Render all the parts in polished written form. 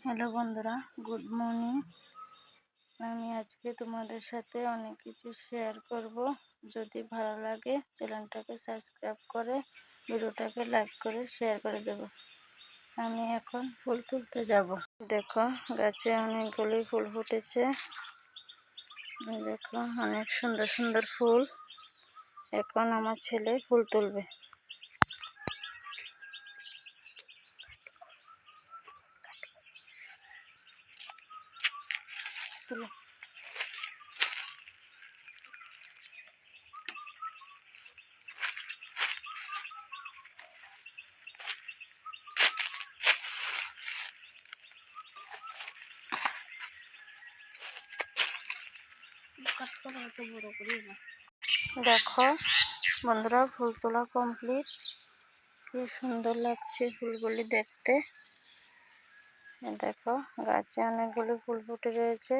Hello বন্ধুরা, good morning. আমি আজকে তোমাদের সাথে অনেক কিছু শেয়ার করব। যদি ভালো লাগে চ্যানেলটাকে সাবস্ক্রাইব করে ভিডিওটাকে লাইক করে শেয়ার করে দেব। আমি এখন ফুল তুলতে যাব। দেখো গাছে অনেকগুলি ফুল ফুটেছে। দেখো অনেক সুন্দর সুন্দর ফুল। এখন আমার ছেলে ফুল তুলবে। তুলো। দেখো বন্ধুরা, ফুল তোলা কমপ্লিট। কি সুন্দর লাগছে ফুলগুলি দেখতে। দেখো গাছে অনেকগুলি ফুল ফুটে রয়েছে।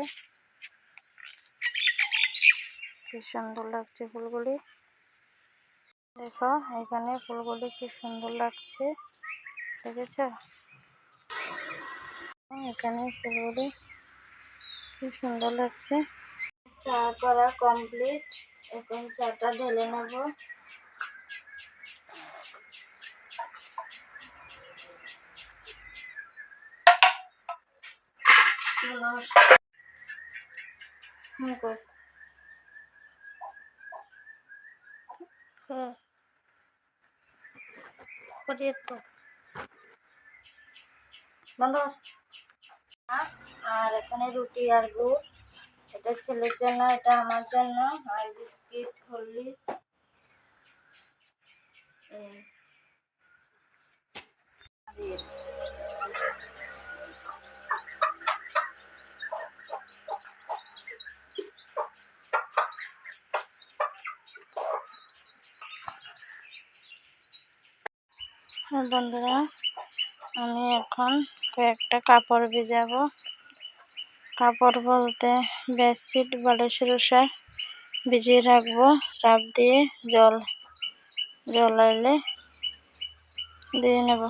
কি সুন্দর লাগছে ফুলগুলি। দেখো এখানে ফুলগুলি কি সুন্দর লাগছে, দেখেছ? এখানে ফুলগুলি কি সুন্দর লাগছে। চা করা কমপ্লিট। এখন চাটা ঢেলে নেব। আর এখানে রুটি আর গুড়। এটা ছেলের জন্য, এটা আমার জন্য। আর বিস্কিট, হরলিক্স। বন্ধুরা, আমি এখন কয়েকটা কাপড় ভিজাবো। কাপড় বলতে বেডশিট, বালিশের উষা ভিজিয়ে রাখবো সার্ফ দিয়ে। জল আইলে দিয়ে নেব।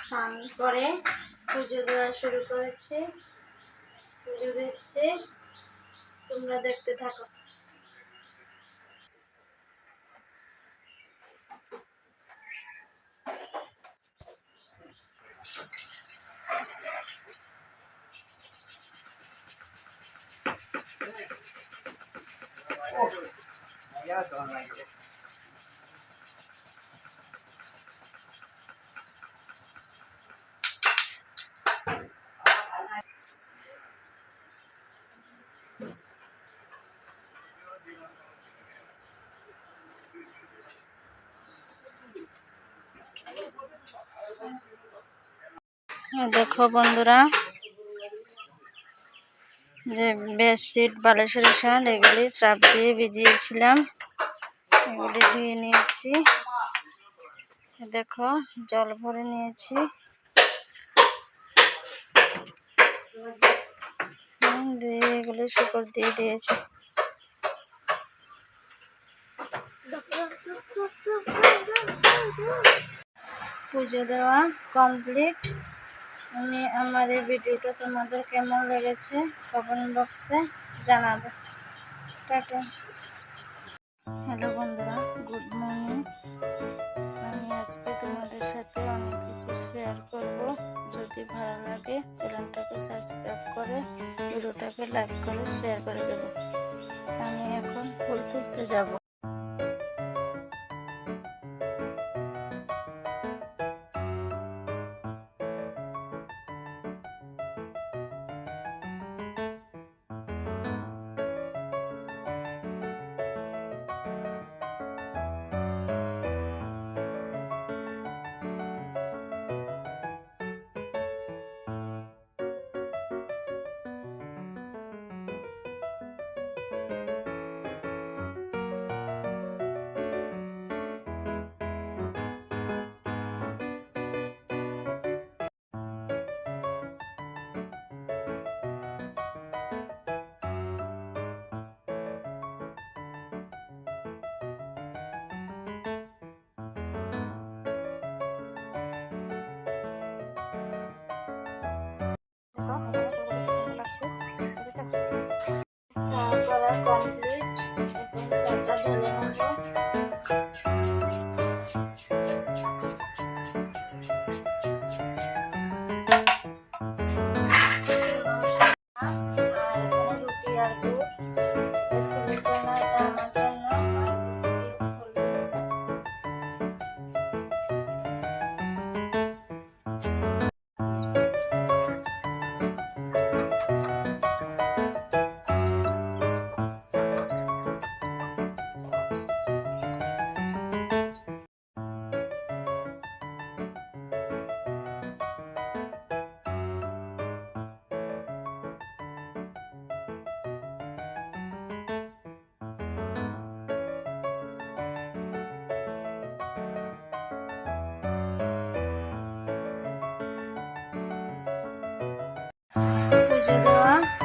স্নান করে পুজো দেওয়া শুরু করেছি। পুজো দিচ্ছি, তোমরা দেখতে থাকো। দেখো বন্ধুরা, যে বেডশিট, বালিশের শাল এগুলি সার্ফ দিয়ে ভিজিয়েছিলাম, এগুলি ধুয়ে নিয়েছি। দেখো জল ভরে নিয়েছি। ধুয়ে এগুলি শুকর দিয়ে দিয়েছি। পুজো দেওয়া কমপ্লিট। আমার এই ভিডিওটা তোমাদের কেমন লেগেছে কমেন্ট বক্সে জানাবে। টাটা। হ্যালো বন্ধুরা, গুড মর্নিং। আমি আজকে তোমাদের সাথে অনেক কিছু শেয়ার করব। যদি ভালো লাগে চ্যানেলটাকে সাবস্ক্রাইব করে ভিডিওটাকে লাইক করে শেয়ার করে দেবো। আমি এখন ফুল তুলতে যাব।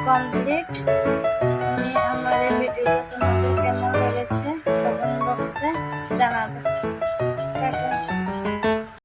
কমপ্লিট।